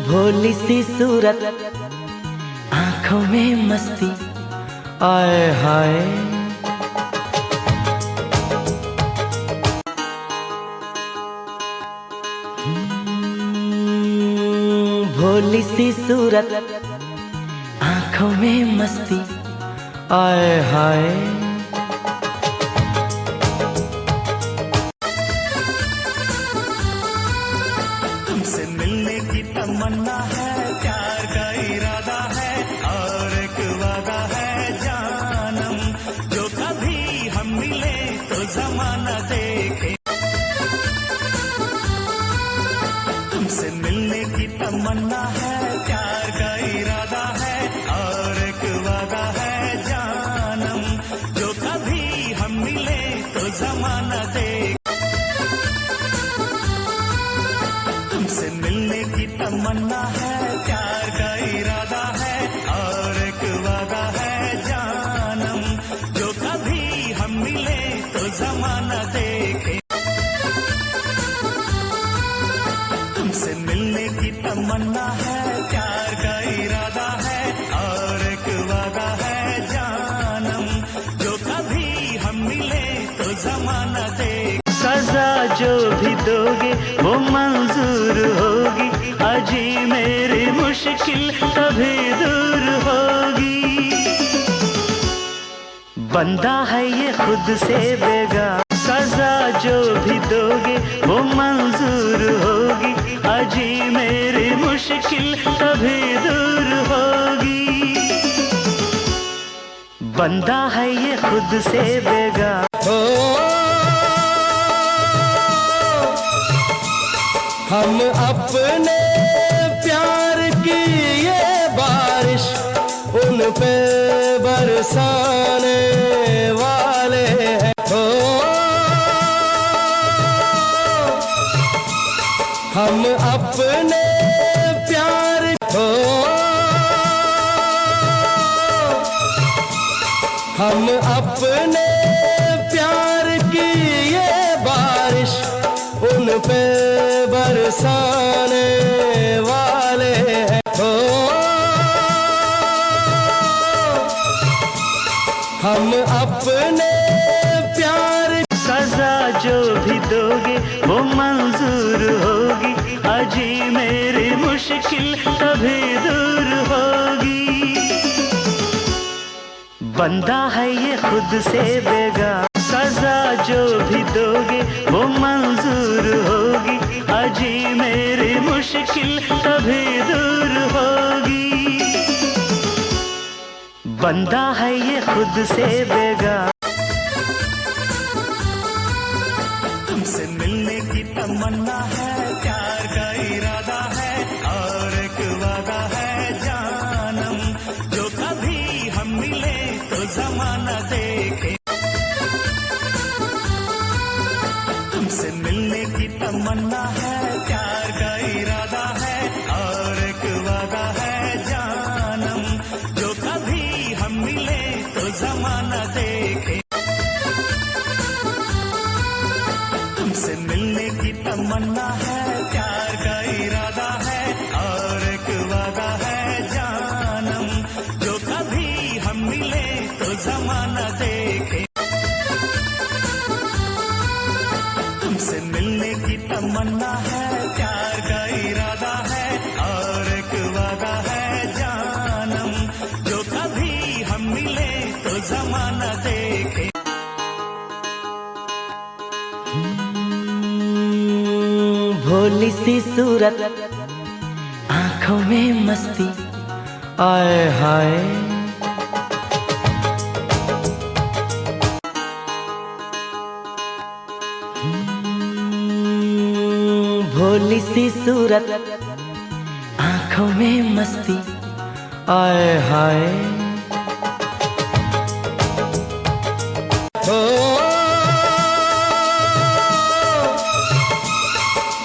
भोली सी सूरत, आंखों में मस्ती, आए हाय। भोली सी सूरत, आंखों में मस्ती, आए हाय। तुमसे मिलने की तमन्ना है, प्यार का इरादा है और एक वादा है जानम, जो कभी हम मिले तो जमाना देखे। तुमसे मिलने की तमन्ना है, प्यार का इरादा है और एक वादा है जानम, जो कभी हम मिले तो जमाना देखे। तुमसे मिलने की तमन्ना है, प्यार का इरादा है और एक वादा है जानम, जो कभी हम मिले तो जमाना देखे। तुमसे मिलने की तमन्ना है, प्यार का इरादा है और एक वादा है जानम, जो कभी हम मिले तो जमाना देखे। सजा जो भी दोगे वो मंजूर होगी, अजी मेरी मुश्किल कभी दूर होगी। बंदा है ये खुद से बेगार, सजा जो भी दोगे वो मंजूर होगी, अजी मेरी मुश्किल कभी दूर होगी। बंदा है ये खुद से बेगार। हम अपने प्यार की ये बारिश उन पे बरसाने वाले हैं। हम अपने प्यार को, हम अपने प्यार की ये बारिश उन पे बरसाने वाले हैं। हम अपने प्यार, सजा जो भी दोगे वो मंजूर होगी, अजी मेरी मुश्किल कभी दूर होगी। बंदा है ये खुद से बेगार, सजा जो भी दोगे वो मंजूर होगी, अजी मेरी मुश्किल कभी दूर होगी। बंदा है ये खुद से बेगार। तुमसे मिलने की तमन्ना है, प्यार का इरादा है और एक वादा है जानम, जो कभी हम मिले तो जमाना देखे। तुमसे मिलने की तमन्ना है, प्यार का इरादा है और एक वादा है जानम, जो कभी हम मिले तो जमाना देखे। तुमसे मिलने की तमन्ना है, प्यार का इरादा है और एक वादा है जानम, जो कभी हम मिले तो जमाना देखे। तुमसे मिलने की तमन्ना है, प्यार का इरादा है और एक वादा है जानम, जो कभी हम मिले तो जमाना देखे। भोली सी सूरत, आंखों में मस्ती, आए हाय। भोली सी सूरत, आंखों में मस्ती, आए हाय।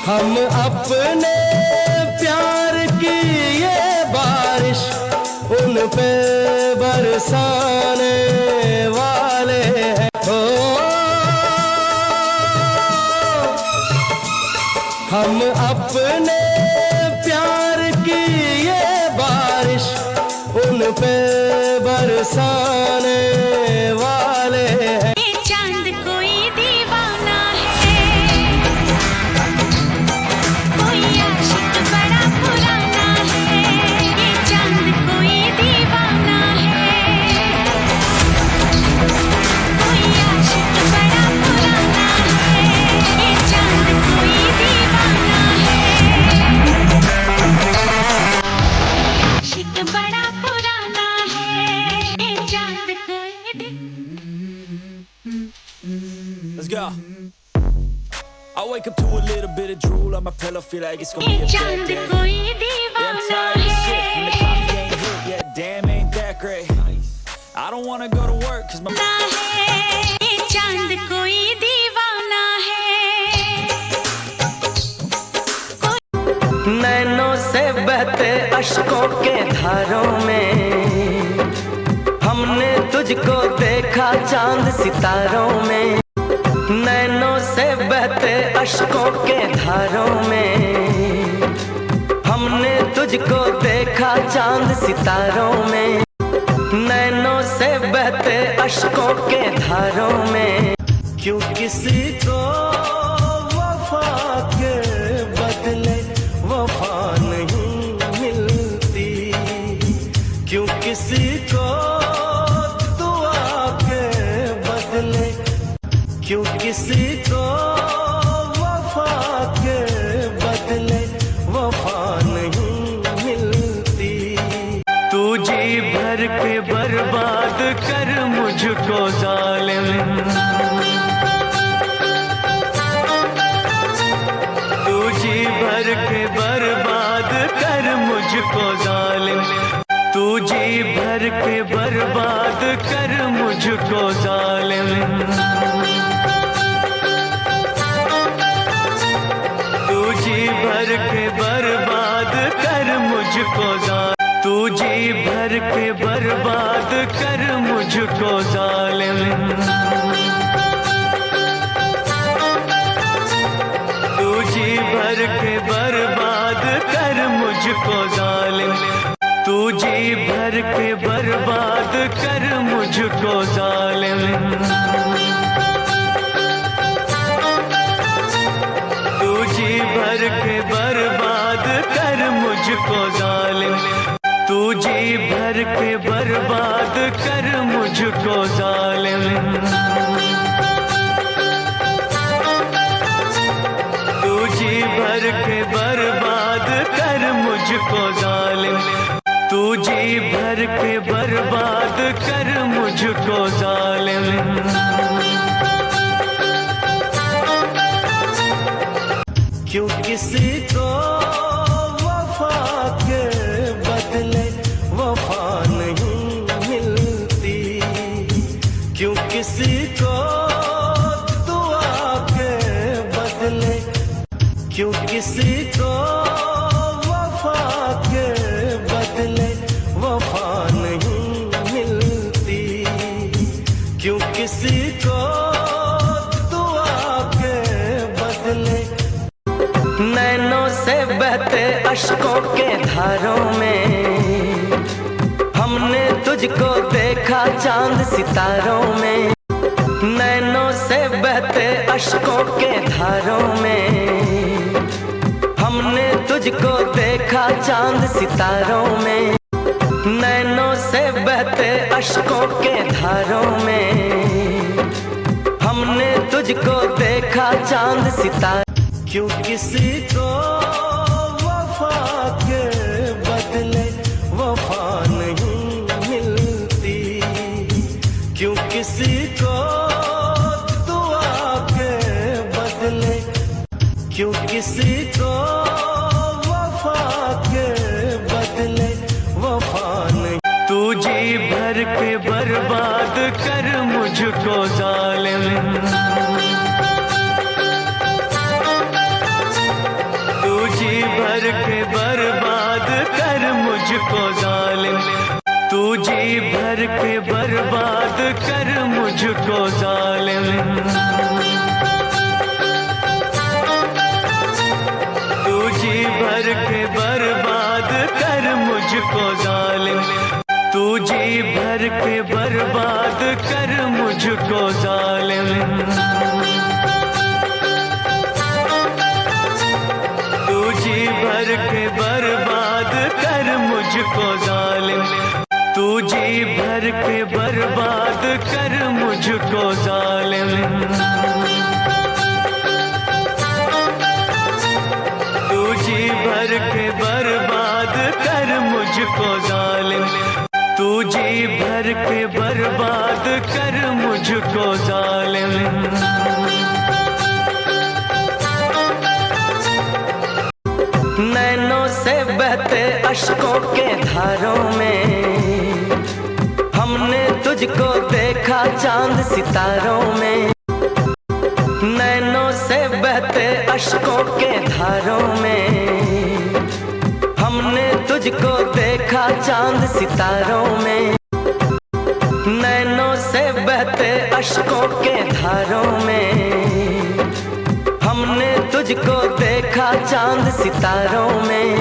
हम अपने प्यार की ये बारिश उन पे बरसाने वाले हैं। हम अपने प्यार की ये बारिश उन पे बरसाने वाले हैं। ये चांद कोई दीवाना है, कोई आशिक बड़ा पुराना है। ये चांद कोई दीवाना है, कोई आशिक बड़ा पुराना है। ये चांद कोई दीवाना है, आशिक बड़ा पुराना है। ये चांद कोई Let's go. I wake up to a little bit of drool on my pillow, feel like it's gonna be a bad चांद day. कोई Yeah, I'm दीवाना tired of shit, and the है, coffee ain't hit yet. Damn, ain't that great. I don't wanna go to work, cause my ये चांद कोई दीवाना है। नैनों से बहते अश्कों के धारों में हमने तुझको देखा चांद सितारों में। नैनों से बहते अश्कों के धारों में हमने तुझको देखा चांद सितारों में। नैनों से बहते अश्कों के धारों में क्यों किसी को वफा के बदले वफा नहीं मिलती, क्यों किसी को दुआ के बदले, क्यों किसी को वफा के बदले वफा नहीं मिलती। तू जी भर के बर्बाद कर मुझको जालिम, तू जी भर के बर्बाद कर मुझको जालिम, तू जी भर के बर्बाद कर मुझको जालिम, तू जी भर के बर्बाद कर मुझको जालिम, तू जी भर के बर्बाद कर मुझको जालिम, तू जी भर के बर्बाद कर मुझको जालिम, तू जी भर के बर्बाद कर मुझको जालिम, तू जी भर के बर्बाद कर मुझको जालिम, तू जी भर के बर्बाद कर मुझको जालिम, तू जी भर के बर्बाद कर मुझको जालिम, तू जी भर के बर्बाद कर मुझको जालिम। क्यों किसी को वफा के बदले वफा नहीं मिलती, क्यों किसी को दुआ के बदले, क्यों किसी को वफा के बदले वफा नहीं मिलती, क्यों किसी को दुआ के बदले। नैनों से बहते अश्कों के धारों में हमने तुझको देखा चांद सितारों में। नैनों से बहते अश्कों के धारों में हमने तुझको देखा चांद सितारों में। नैनों से बहते अश्कों के धारों में हमने तुझको देखा चांद सितारों। क्यों किसी को वफा के बदले वफा नहीं मिलती, क्यों किसी को दुआ के बदले, क्यों किसी को वफा के बदले वफा नहीं। तू जी भर के बर्बाद कर मुझको जालिम, तू जी भर के बर्बाद कर मुझको जालिम, तू जी भर के बर्बाद कर मुझको जालिम, मुझको जालिम, तू जी भर के बर्बाद कर मुझको जालिम, तू जी भर के बर्बाद कर मुझको जालिम, तू जी भर के बर्बाद कर मुझको जालिम, तू जी भर के बर्बाद कर मुझको जालिम, तू जी भर के बर्बाद कर मुझको जालिम। नैनों से बहते अश्कों के धारों में हमने तुझको देखा चांद सितारों में, नैनों से बहते अश्कों के धारों में हमने तुझको देखा चांद सितारों में, नैनों से बहते अश्कों के धारों में हमने तुझको देखा चांद सितारों में,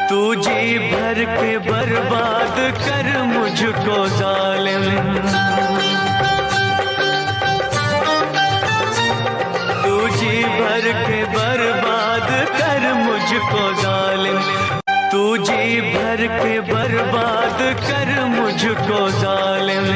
तू जी भर के बर्बाद कर मुझको जालिम, तू जी भर के बर्बाद कर मुझको जालिम, तू जी भर के बर्बाद कर मुझको जालिम।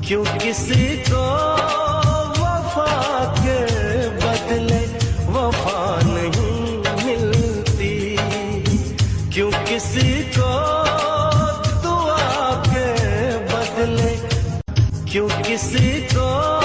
क्यों किसी को वफा के बदले वफा नहीं मिलती, क्यों किसी को दुआ के बदले, क्यों किसी को